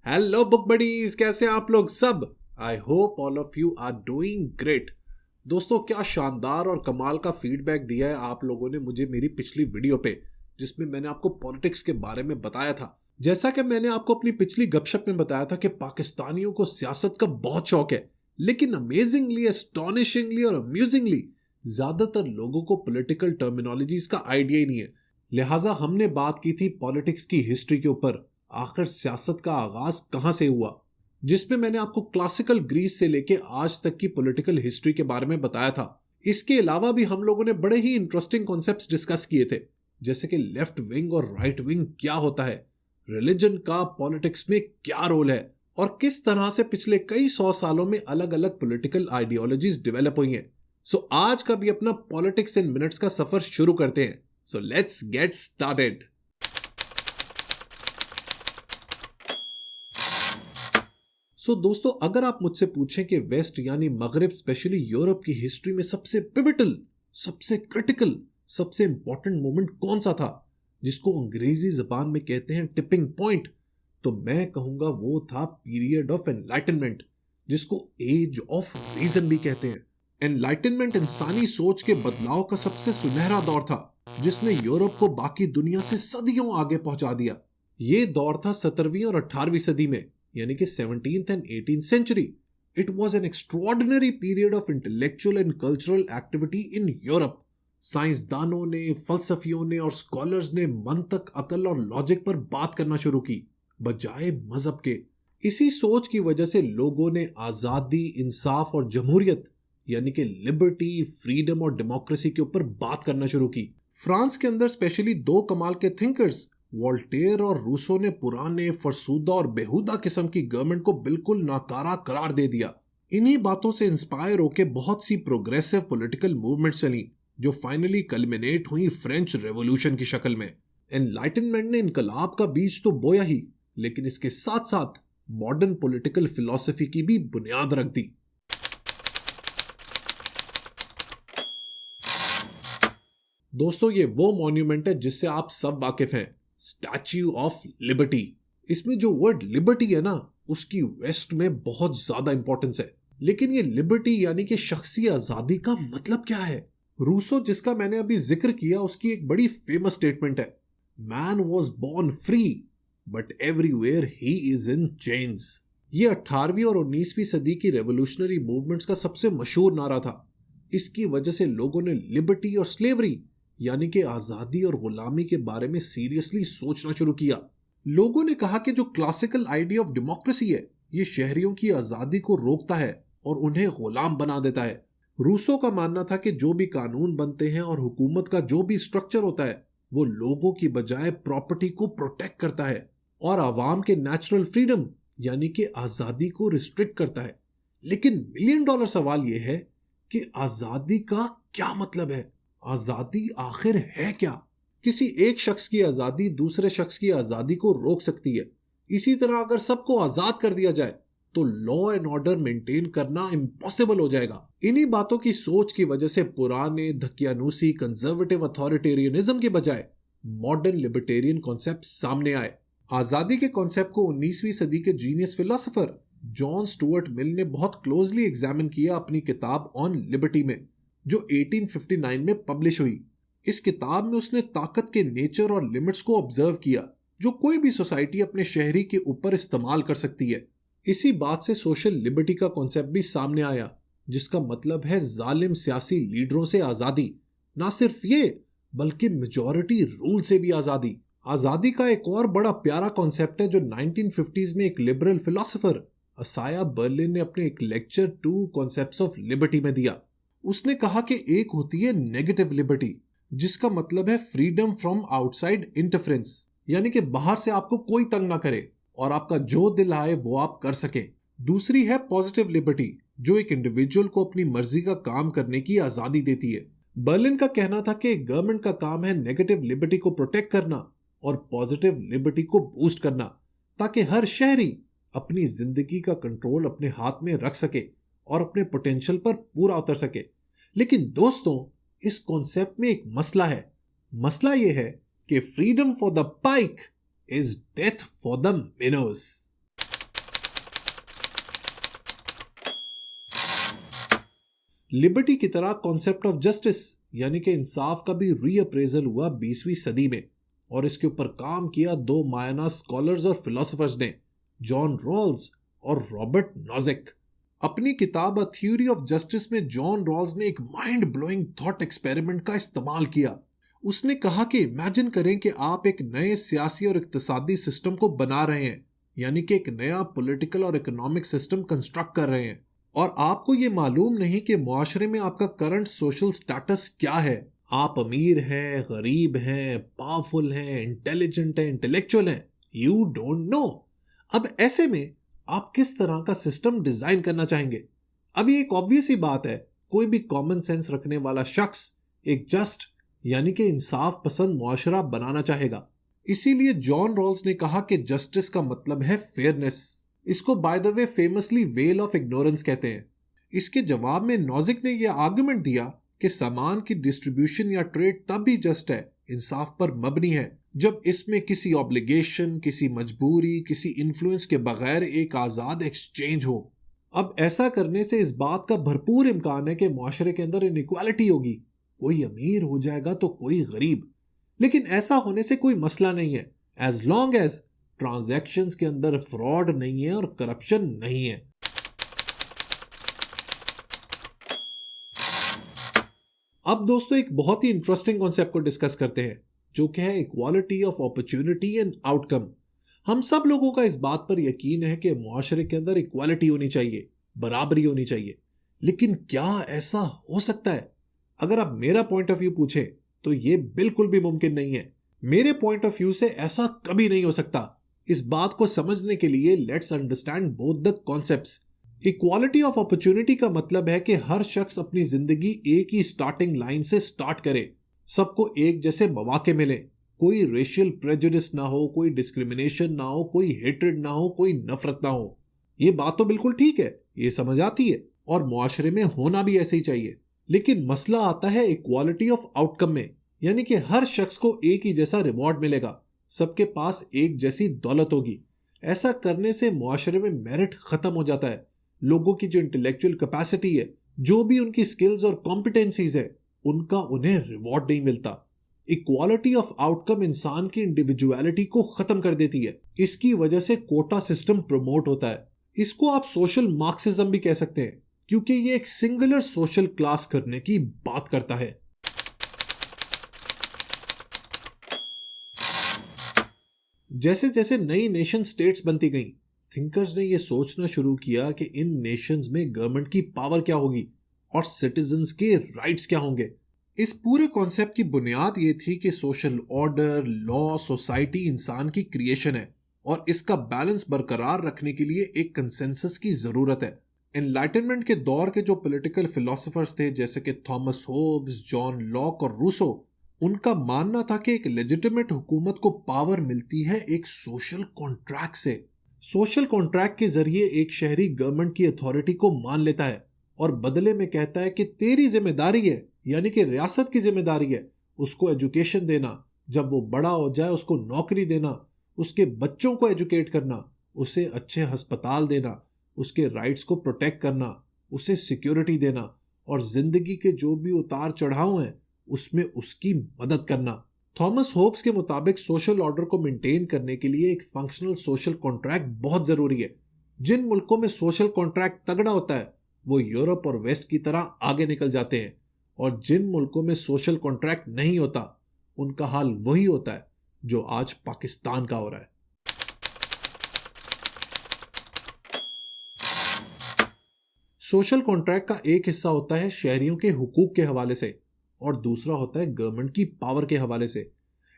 Hello book buddies, कैसे हैं आप लोग सब। I hope all of you are doing great. दोस्तों, क्या शानदार और कमाल का फीडबैक दिया है आप लोगों ने मुझे मेरी पिछली वीडियो पे, जिसमें मैंने आपको पॉलिटिक्स के बारे में बताया था। जैसा कि मैंने आपको अपनी पिछली गपशप में बताया था कि पाकिस्तानियों को सियासत का बहुत शौक है, लेकिन अमेजिंगली, एस्टॉनिशिंगली और अम्यूजिंगली ज्यादातर लोगों को पॉलिटिकल टर्मिनोलॉजीज का आइडिया ही नहीं है। लिहाजा हमने बात की थी पॉलिटिक्स की हिस्ट्री के ऊपर, आखिर सियासत का आगाज कहां से हुआ, जिसमें मैंने आपको क्लासिकल ग्रीस से लेके आज तक की पॉलिटिकल हिस्ट्री के बारे में बताया था। इसके अलावा भी हम लोगों ने बड़े ही इंटरेस्टिंग कॉन्सेप्ट्स डिस्कस किए थे, जैसे कि लेफ्ट विंग और राइट विंग क्या होता है, रिलीजन का पॉलिटिक्स में क्या रोल है, और किस तरह से पिछले कई 100 सालों में अलग अलग पॉलिटिकल आइडियोलॉजीज डेवलप हुई हैं। सो आज का भी अपना पॉलिटिक्स इन मिनट्स का सफर शुरू करते हैं। So let's get started. दोस्तों, अगर आप मुझसे पूछें कि वेस्ट यानी मगरिब, स्पेशली यूरोप की हिस्ट्री में सबसे पिवटल, सबसे क्रिटिकल, सबसे इंपॉर्टेंट मोमेंट कौन सा था, जिसको अंग्रेजी जबान में कहते हैं टिपिंग पॉइंट, तो मैं कहूंगा वो था पीरियड ऑफ एनलाइटनमेंट, जिसको एज ऑफ रीजन भी कहते हैं। एनलाइटनमेंट इंसानी सोच के बदलाव का सबसे सुनहरा दौर था, जिसने यूरोप को बाकी दुनिया से सदियों आगे पहुंचा दिया। ये दौर था 17वीं और 18वीं सदी में, यानी कि 17th and 18th century. It was an extraordinary period of intellectual and cultural activity in Europe. साइंसदानों ने, फलसफियों ने और स्कॉलर्स ने मंतक, अकल और लॉजिक पर बात करना शुरू की, बजाय मजहब के। इसी सोच की वजह से लोगों ने आजादी, इंसाफ और जमहूरियत, यानी कि लिबर्टी, फ्रीडम और डेमोक्रेसी के ऊपर बात करना शुरू की। फ्रांस के अंदर स्पेशली दो कमाल के थिंकर्स, वोल्टेयर और रूसो, ने पुराने, फरसूदा और बेहुदा किस्म की गवर्नमेंट को बिल्कुल नाकारा करार दे दिया। इन्हीं बातों से इंस्पायर होकर बहुत सी प्रोग्रेसिव पॉलिटिकल मूवमेंट्स चली, जो फाइनली कल्मिनेट हुई फ्रेंच रेवोल्यूशन की शक्ल में। एनलाइटनमेंट ने इनकलाब का बीज तो बोया ही, लेकिन इसके साथ साथ मॉडर्न पॉलिटिकल फिलॉसफी की भी बुनियाद रख दी। दोस्तों, ये वो मॉन्यूमेंट है जिससे आप सब वाकिफ हैं, स्टैच्यू ऑफ लिबर्टी। इसमें जो वर्ड लिबर्टी है ना, उसकी वेस्ट में बहुत ज्यादा इंपॉर्टेंस है। लेकिन ये लिबर्टी यानी कि शख्सी आजादी का मतलब क्या है? रूसो, जिसका मैंने अभी जिक्र किया, उसकी एक बड़ी फेमस स्टेटमेंट है, man was born free but everywhere he is in chains. ये 18वीं और 19वीं सदी की रेवोल्यूशनरी मूवमेंट्स का सबसे मशहूर नारा था। इसकी वजह से लोगों ने लिबर्टी और स्लेवरी, यानी कि आजादी और गुलामी के बारे में सीरियसली सोचना शुरू किया। लोगों ने कहा कि जो क्लासिकल आइडिया ऑफ डेमोक्रेसी है, ये शहरियों की आजादी को रोकता है और उन्हें गुलाम बना देता है। रूसो का मानना था कि जो भी कानून बनते हैं और हुकूमत का जो भी स्ट्रक्चर होता है, वो लोगों की बजाय प्रॉपर्टी को प्रोटेक्ट करता है और आवाम के नेचुरल फ्रीडम, यानी कि आजादी को रिस्ट्रिक्ट करता है। लेकिन मिलियन डॉलर सवाल यह है कि आजादी का क्या मतलब है? आजादी आखिर है क्या? किसी एक शख्स की आजादी दूसरे शख्स की आजादी को रोक सकती है। इसी तरह अगर सबको आजाद कर दिया जाए तो लॉ एंड ऑर्डर मेंटेन करना इम्पॉसिबल हो जाएगा। इन्हीं बातों की सोच की वजह से पुराने धकियानूसी कंजर्वेटिव अथॉरिटेरियनिज्म के बजाय मॉडर्न लिबर्टेरियन कॉन्सेप्ट सामने आए। आजादी के कॉन्सेप्ट को 19वीं सदी के genius philosopher John Stuart Mill ने बहुत क्लोजली एग्जामिन किया अपनी किताब ऑन लिबर्टी में, जो 1859 में पब्लिश हुई। इस किताब में उसने ताकत के नेचर और लिमिट्स को ऑब्जर्व किया, जो कोई भी सोसाइटी अपने शहरी के ऊपर इस्तेमाल कर सकती है। इसी बात से सोशल लिबर्टी का कॉन्सेप्ट भी सामने आया, जिसका मतलब है जालिम सियासी लीडरों से आजादी। ना सिर्फ ये, बल्कि मेजॉरिटी रूल से भी आजादी। आजादी का एक और बड़ा प्यारा कॉन्सेप्ट है जो 1950s में एक लिबरल फिलोसोफर असाया बर्लिन ने अपने एक लेक्चर 2 कॉन्सेप्ट्स ऑफ लिबर्टी में दिया। उसने कहा कि एक होती है नेगेटिव लिबर्टी, जिसका मतलब है फ्रीडम फ्रॉम आउटसाइड इंटरफेरेंस, यानी कि बाहर से आपको कोई तंग ना करे और आपका जो दिल आए वो आप कर सके। दूसरी है पॉजिटिव लिबर्टी, जो एक इंडिविजुअल को अपनी मर्जी का काम करने की आजादी देती है। बर्लिन का कहना था कि गवर्नमेंट का काम है नेगेटिव लिबर्टी को प्रोटेक्ट करना और पॉजिटिव लिबर्टी को बूस्ट करना, ताकि हर शहरी अपनी जिंदगी का कंट्रोल अपने हाथ में रख सके और अपने पोटेंशियल पर पूरा उतर सके। लेकिन दोस्तों, इस कॉन्सेप्ट में एक मसला है। मसला यह है कि freedom for the pike is death for the minnows. Liberty की तरह कॉन्सेप्ट ऑफ जस्टिस यानी कि इंसाफ का भी रीअप्रेजल हुआ 20वीं सदी में, और इसके ऊपर काम किया दो मायना स्कॉलर्स और फिलोसोफर्स ने, जॉन रॉल्स और रॉबर्ट नॉजिक। अपनी किताब अ थ्योरी ऑफ जस्टिस में जॉन रॉल्स ने एक माइंड ब्लोइंग थॉट एक्सपेरिमेंट का इस्तेमाल किया। उसने कहा कि इमेजिन करें कि आप एक नए सियासी और इक्तिसादी सिस्टम को बना रहे हैं, यानी कि एक नया पॉलिटिकल और इकोनॉमिक सिस्टम कंस्ट्रक्ट कर रहे हैं, और आपको ये मालूम नहीं कि मुआशरे में आपका करंट सोशल स्टेटस क्या है। आप अमीर हैं, गरीब हैं, पावरफुल हैं, इंटेलिजेंट हैं, इंटेलेक्चुअल हैं, यू डोंट नो। अब ऐसे में आप किस तरह का सिस्टम डिजाइन करना चाहेंगे? अब ये एक ऑब्वियस ही बात है, कोई भी कॉमन सेंस रखने वाला शख्स एक जस्ट यानी कि इंसाफ पसंद मुआशरा बनाना चाहेगा। इसीलिए जॉन रॉल्स ने कहा कि जस्टिस का मतलब है फेयरनेस। इसको by the way famously well of ignorance कहते हैं। इसके जवाब में नॉजिक ने यह आर्गुमेंट दिया कि सामान की डिस्ट्रीब्यूशन या ट्रेड तब भी जस्ट है, इंसाफ पर मबनी है, जब इसमें किसी ऑब्लिगेशन, किसी मजबूरी, किसी इन्फ्लुएंस के बगैर एक आजाद एक्सचेंज हो। अब ऐसा करने से इस बात का भरपूर इम्कान है कि मुआशरे के अंदर इनइक्वालिटी होगी, कोई अमीर हो जाएगा तो कोई गरीब। लेकिन ऐसा होने से कोई मसला नहीं है, एज लॉन्ग एज ट्रांजैक्शंस के अंदर फ्रॉड नहीं है और करप्शन नहीं है। अब दोस्तों एक बहुत ही इंटरेस्टिंग कॉन्सेप्ट को डिस्कस करते हैं, जो कि है equality of opportunity and outcome. हम सब लोगों का इस बात पर यकीन है कि मुआशरे के अंदर इक्वालिटी होनी चाहिए, बराबरी होनी चाहिए। लेकिन क्या ऐसा हो सकता है? अगर आप मेरा पॉइंट ऑफ व्यू पूछें तो यह बिल्कुल भी मुमकिन नहीं है। मेरे पॉइंट ऑफ व्यू से ऐसा कभी नहीं हो सकता। इस बात को समझने के लिए let's understand both the concepts. Equality of opportunity का मतलब है कि हर शख्स अपनी जिंदगी एक ही स्टार्टिंग लाइन से स्टार्ट करे, सबको एक जैसे मौके मिले, कोई रेशियल प्रेजुडिस ना हो, कोई डिस्क्रिमिनेशन ना हो, कोई हेट्रेड ना हो, कोई नफरत ना हो। ये बात तो बिल्कुल ठीक है, ये समझ आती है, और मुआशरे में होना भी ऐसे ही चाहिए। लेकिन मसला आता है इक्वालिटी ऑफ आउटकम में, यानी कि हर शख्स को एक ही जैसा रिवॉर्ड मिलेगा, सबके पास एक जैसी दौलत होगी। ऐसा करने से मुआशरे में मेरिट खत्म हो जाता है। लोगों की जो इंटेलेक्चुअल कैपेसिटी है, जो भी उनकी स्किल्स और कॉम्पिटेंसीज है, उनका उन्हें रिवॉर्ड नहीं मिलता। इक्वालिटी ऑफ आउटकम इंसान की इंडिविजुअलिटी को खत्म कर देती है। इसकी वजह से कोटा सिस्टम प्रमोट होता है। इसको आप सोशल मार्क्सिज्म भी कह सकते हैं, क्योंकि ये एक सिंगुलर सोशल क्लास करने की बात करता है। जैसे जैसे नई नेशन स्टेट्स बनती गईं, थिंकर्स ने यह सोचना शुरू किया कि इन नेशंस में गवर्नमेंट की पावर क्या होगी और सिटीजन्स के राइट्स क्या होंगे। इस पूरे कॉन्सेप्ट की बुनियाद ये थी कि सोशल ऑर्डर, लॉ, सोसाइटी इंसान की क्रिएशन है, और इसका बैलेंस बरकरार रखने के लिए एक कंसेंसस की जरूरत है। एनलाइटनमेंट के दौर के जो पॉलिटिकल फिलोसोफर्स थे, जैसे कि थॉमस होब्स, जॉन लॉक और रूसो, उनका मानना था कि एक लेजिटिमेट हुकूमत को पावर मिलती है एक सोशल कॉन्ट्रैक्ट से। सोशल कॉन्ट्रैक्ट के जरिए एक शहरी गवर्नमेंट की अथॉरिटी को मान लेता है और बदले में कहता है कि तेरी जिम्मेदारी है, यानी कि रियासत की जिम्मेदारी है, उसको एजुकेशन देना, जब वो बड़ा हो जाए उसको नौकरी देना, उसके बच्चों को एजुकेट करना, उसे अच्छे अस्पताल देना, उसके राइट्स को प्रोटेक्ट करना, उसे सिक्योरिटी देना, और जिंदगी के जो भी उतार चढ़ाव हैं उसमें उसकी मदद करना। थॉमस होब्स के मुताबिक सोशल ऑर्डर को मेंटेन करने के लिए एक फंक्शनल सोशल कॉन्ट्रैक्ट बहुत जरूरी है। जिन मुल्कों में सोशल कॉन्ट्रैक्ट तगड़ा होता है वो यूरोप और वेस्ट की तरह आगे निकल जाते हैं, और जिन मुल्कों में सोशल कॉन्ट्रैक्ट नहीं होता उनका हाल वही होता है जो आज पाकिस्तान का हो रहा है। सोशल कॉन्ट्रैक्ट का एक हिस्सा होता है शहरियों के हुकूक के हवाले से, और दूसरा होता है गवर्नमेंट की पावर के हवाले से।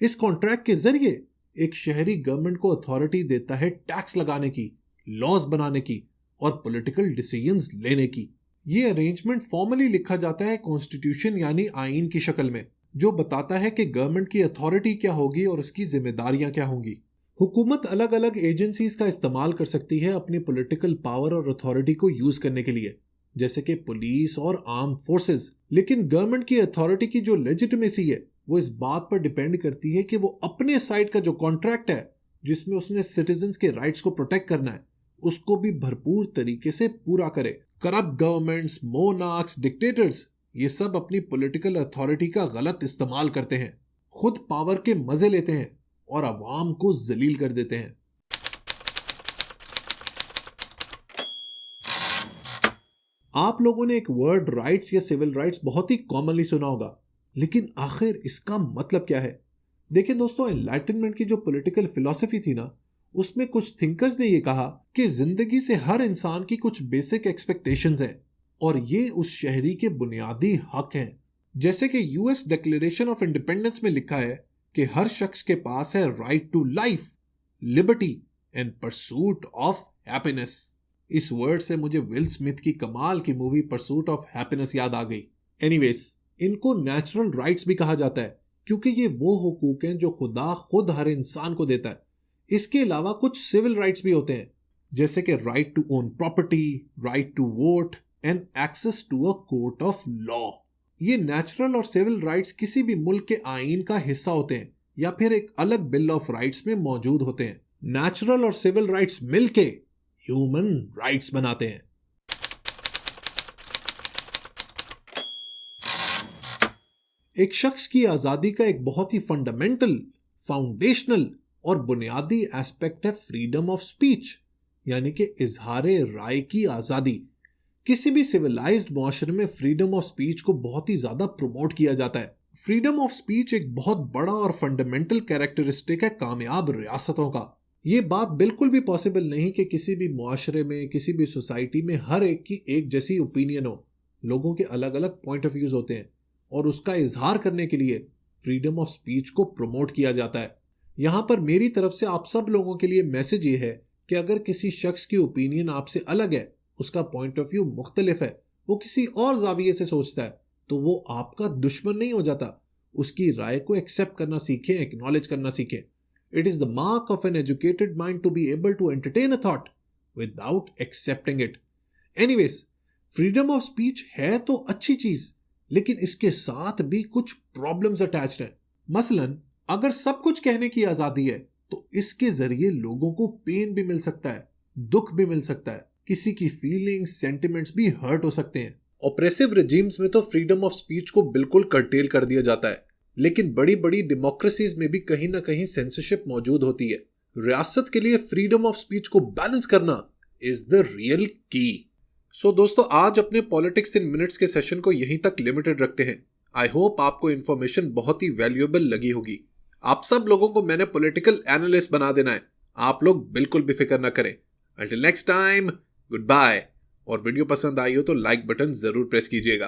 इस कॉन्ट्रैक्ट के जरिए एक शहरी गवर्नमेंट को अथॉरिटी देता है टैक्स लगाने की, लॉज बनाने की और पॉलिटिकल डिसीजंस लेने की। ये अरेंजमेंट फॉर्मली लिखा जाता है कॉन्स्टिट्यूशन यानी आईन की शक्ल में, जो बताता है कि गवर्नमेंट की अथॉरिटी क्या होगी और उसकी जिम्मेदारियां क्या होंगी। हुकूमत अलग अलग एजेंसीज का इस्तेमाल कर सकती है अपनी पॉलिटिकल पावर और अथॉरिटी को यूज करने के लिए, जैसे कि पुलिस और आर्म फोर्सेस। लेकिन गवर्नमेंट की अथॉरिटी की जो लेजिटिमेसी है वो इस बात पर डिपेंड करती है कि वो अपने साइड का जो कॉन्ट्रैक्ट है, जिसमें उसने सिटीजन्स के राइट्स को प्रोटेक्ट करना है, उसको भी भरपूर तरीके से पूरा करे। करप्ट गवर्नमेंट्स, मोनार्क्स, डिक्टेटर्स, ये सब अपनी पॉलिटिकल अथॉरिटी का गलत इस्तेमाल करते हैं, खुद पावर के मजे लेते हैं और अवाम को जलील कर देते हैं। आप लोगों ने एक वर्ड राइट्स या सिविल राइट्स बहुत ही कॉमनली सुना होगा, लेकिन आखिर इसका मतलब क्या है? देखिए दोस्तों, एनलाइटनमेंट की जो पॉलिटिकल फिलॉसफी थी ना, उसमें कुछ थिंकर्स ने ये कहा कि जिंदगी से हर इंसान की कुछ बेसिक एक्सपेक्टेशंस हैं और ये उस शहरी के बुनियादी हक हैं। जैसे कि यूएस डिक्लेरेशन ऑफ इंडिपेंडेंस में लिखा है कि हर शख्स के पास है right to life, liberty and pursuit of happiness. इस वर्ड से मुझे विल स्मिथ की कमाल की मूवी परसूट ऑफ हैप्पीनेस याद आ गई। एनीवेज, इनको नेचुरल राइट्स भी कहा जाता है क्योंकि ये वो हुकूक हैं जो खुदा खुद हर इंसान को देता है। इसके अलावा कुछ सिविल राइट्स भी होते हैं, जैसे कि right to own property, right to vote and access to a court of law. ये नेचुरल और सिविल राइट्स किसी भी मुल्क के आईन का हिस्सा होते हैं या फिर एक अलग बिल ऑफ राइट्स में मौजूद होते हैं। नेचुरल और सिविल राइट्स मिलके ह्यूमन राइट्स बनाते हैं। एक शख्स की आजादी का एक बहुत ही फंडामेंटल, फाउंडेशनल और बुनियादी एस्पेक्ट है फ्रीडम ऑफ स्पीच, यानी कि इजहारे राय की आजादी। किसी भी सिविलाइज्ड मुआशरे में फ्रीडम ऑफ स्पीच को बहुत ही ज्यादा प्रमोट किया जाता है। फ्रीडम ऑफ स्पीच एक बहुत बड़ा और फंडामेंटल कैरेक्टरिस्टिक है कामयाब रियासतों का। ये बात बिल्कुल भी पॉसिबल नहीं कि किसी भी मुआशरे में, किसी भी सोसाइटी में हर एक की एक जैसी ओपिनियन हो। लोगों के अलग अलग पॉइंट ऑफ व्यूज होते हैं और उसका इजहार करने के लिए फ्रीडम ऑफ स्पीच को प्रमोट किया जाता है। यहां पर मेरी तरफ से आप सब लोगों के लिए मैसेज ये है कि अगर किसी शख्स की ओपिनियन आपसे अलग है, उसका पॉइंट ऑफ व्यू मुख्तलिफ है, वो किसी और जाविये से सोचता है, तो वो आपका दुश्मन नहीं हो जाता। उसकी राय को एक्सेप्ट करना सीखें, एक्नॉलेज करना सीखें। It is the mark of an educated mind to be able to entertain a thought without accepting it. Anyways, freedom of speech है तो अच्छी चीज, लेकिन इसके साथ भी कुछ प्रॉब्लम्स अटैच्ड हैं। मसलन, अगर सब कुछ कहने की आजादी है तो इसके जरिए लोगों को पेन भी मिल सकता है, दुख भी मिल सकता है, किसी की फीलिंग्स, सेंटिमेंट्स भी हर्ट हो सकते हैं। ऑप्रेसिव रिजीम्स में तो फ्रीडम ऑफ स्पीच को बिल्कुल कर्टेल कर दिया जाता है, लेकिन बड़ी बड़ी डेमोक्रेसीज में भी कहीं ना कहीं सेंसरशिप मौजूद होती है। रियासत के लिए फ्रीडम ऑफ स्पीच को बैलेंस करना इज द रियल की। सो दोस्तों, आज अपने पॉलिटिक्स इन मिनट्स के सेशन को यहीं तक लिमिटेड रखते हैं। आई होप आपको इन्फॉर्मेशन बहुत ही वैल्यूएबल लगी होगी। आप सब लोगों को मैंने पॉलिटिकल एनालिस्ट बना देना है, आप लोग बिल्कुल भी फिक्र ना करें। Until next time, good bye. और वीडियो पसंद आई हो तो लाइक बटन जरूर प्रेस कीजिएगा।